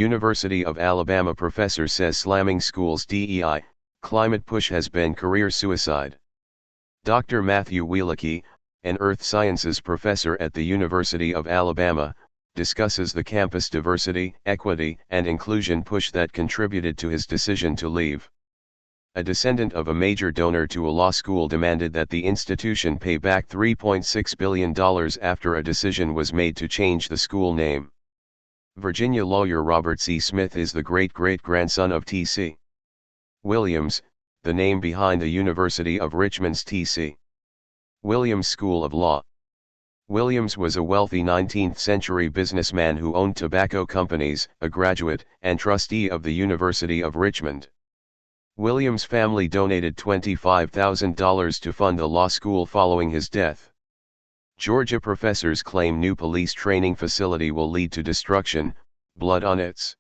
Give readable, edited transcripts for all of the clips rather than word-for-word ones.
University of Alabama professor says slamming schools' DEI, climate push has been career suicide. Dr. Matthew Wielicki, an earth sciences professor at the University of Alabama, discusses the campus diversity, equity, and inclusion push that contributed to his decision to leave. A descendant of a major donor to a law school demanded that the institution pay back $3.6 billion after a decision was made to change the school name. Virginia lawyer Robert C. Smith is the great-great-grandson of T.C. Williams, the name behind the University of Richmond's T.C. Williams School of Law. Williams was a wealthy 19th-century businessman who owned tobacco companies, a graduate and trustee of the University of Richmond. Williams' family donated $25,000 to fund the law school following his death. Georgia professors claim new police training facility will lead to destruction, blood on its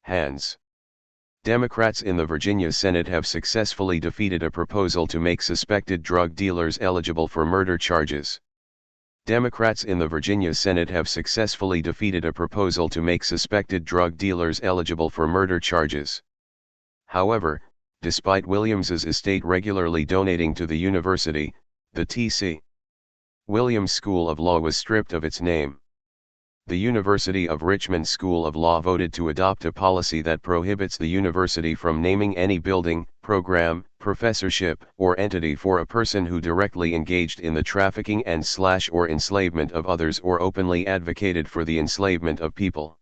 hands. Democrats in the Virginia Senate have successfully defeated a proposal to make suspected drug dealers eligible for murder charges. Democrats in the Virginia Senate have successfully defeated a proposal to make suspected drug dealers eligible for murder charges. However, despite Williams's estate regularly donating to the university, the T.C. Williams School of Law was stripped of its name. The University of Richmond School of Law voted to adopt a policy that prohibits the university from naming any building, program, professorship, or entity for a person who directly engaged in the trafficking and/or enslavement of others or openly advocated for the enslavement of people.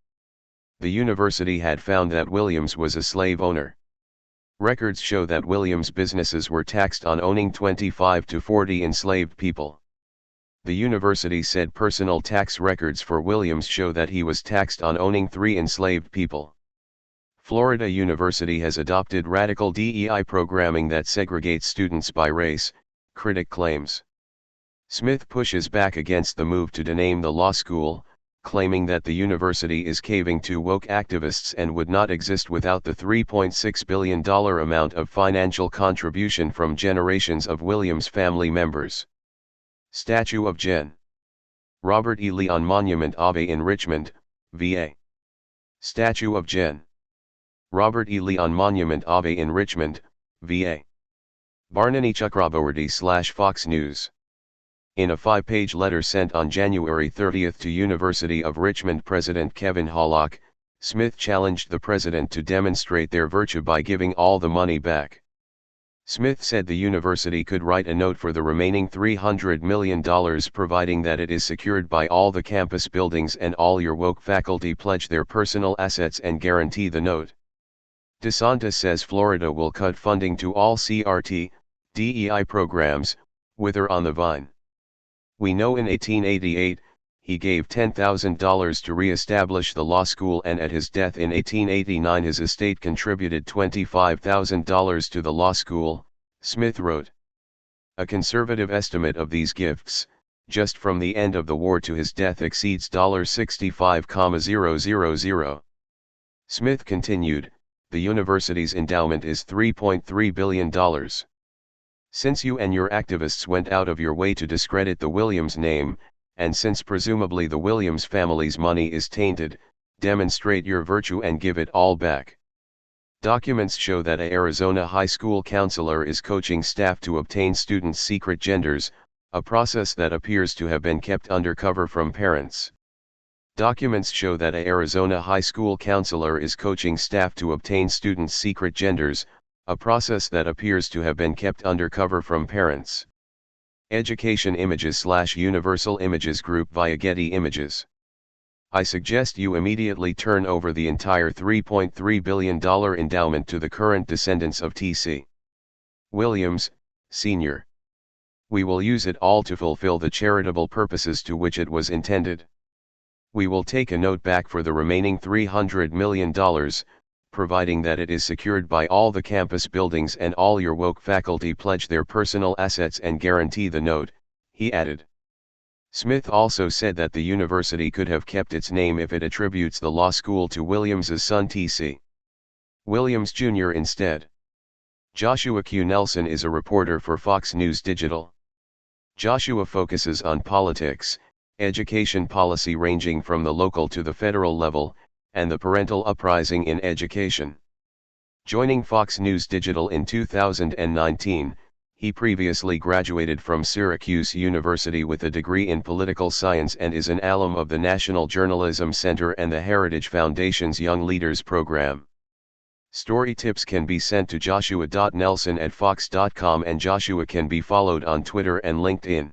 The university had found that Williams was a slave owner. Records show that Williams' businesses were taxed on owning 25 to 40 enslaved people. The university said personal tax records for Williams show that he was taxed on owning 3 enslaved people. Florida University has adopted radical DEI programming that segregates students by race, critic claims. Smith pushes back against the move to dename the law school, claiming that the university is caving to woke activists and would not exist without the $3.6 billion amount of financial contribution from generations of Williams family members. Statue of Gen. Robert E. Lee on Monument Ave in Richmond, VA. Statue of Gen. Robert E. Lee on Monument Ave in Richmond, VA. Barnani Chakraborty/Fox News. In a 5-page letter sent on January 30 to University of Richmond President Kevin Hallock, Smith challenged the president to demonstrate their virtue by giving all the money back. Smith said the university could write a note for the remaining $300 million providing that it is secured by all the campus buildings and all your woke faculty pledge their personal assets and guarantee the note. DeSantis says Florida will cut funding to all CRT, DEI programs, with her on the vine. We know in 1888, he gave $10,000 to re-establish the law school, and at his death in 1889 his estate contributed $25,000 to the law school, Smith wrote. A conservative estimate of these gifts, just from the end of the war to his death, exceeds $65,000. Smith continued, the university's endowment is $3.3 billion. Since you and your activists went out of your way to discredit the Williams name, and since presumably the Williams family's money is tainted, demonstrate your virtue and give it all back. Documents show that an Arizona high school counselor is coaching staff to obtain students' secret genders, a process that appears to have been kept undercover from parents. Documents show that an Arizona high school counselor is coaching staff to obtain students' secret genders, a process that appears to have been kept undercover from parents. Education Images/Universal Images Group via Getty Images. I suggest you immediately turn over the entire $3.3 billion endowment to the current descendants of T.C. Williams, Sr. We will use it all to fulfill the charitable purposes to which it was intended. We will take a note back for the remaining $300 million, providing that it is secured by all the campus buildings and all your woke faculty pledge their personal assets and guarantee the note, he added. Smith also said that the university could have kept its name if it attributes the law school to Williams's son T.C. Williams Jr. instead. Joshua Q. Nelson is a reporter for Fox News Digital. Joshua focuses on politics, education policy ranging from the local to the federal level, and the parental uprising in education. Joining Fox News Digital in 2019, he previously graduated from Syracuse University with a degree in political science and is an alum of the National Journalism Center and the Heritage Foundation's Young Leaders Program. Story tips can be sent to joshua.nelson@fox.com, and Joshua can be followed on Twitter and LinkedIn.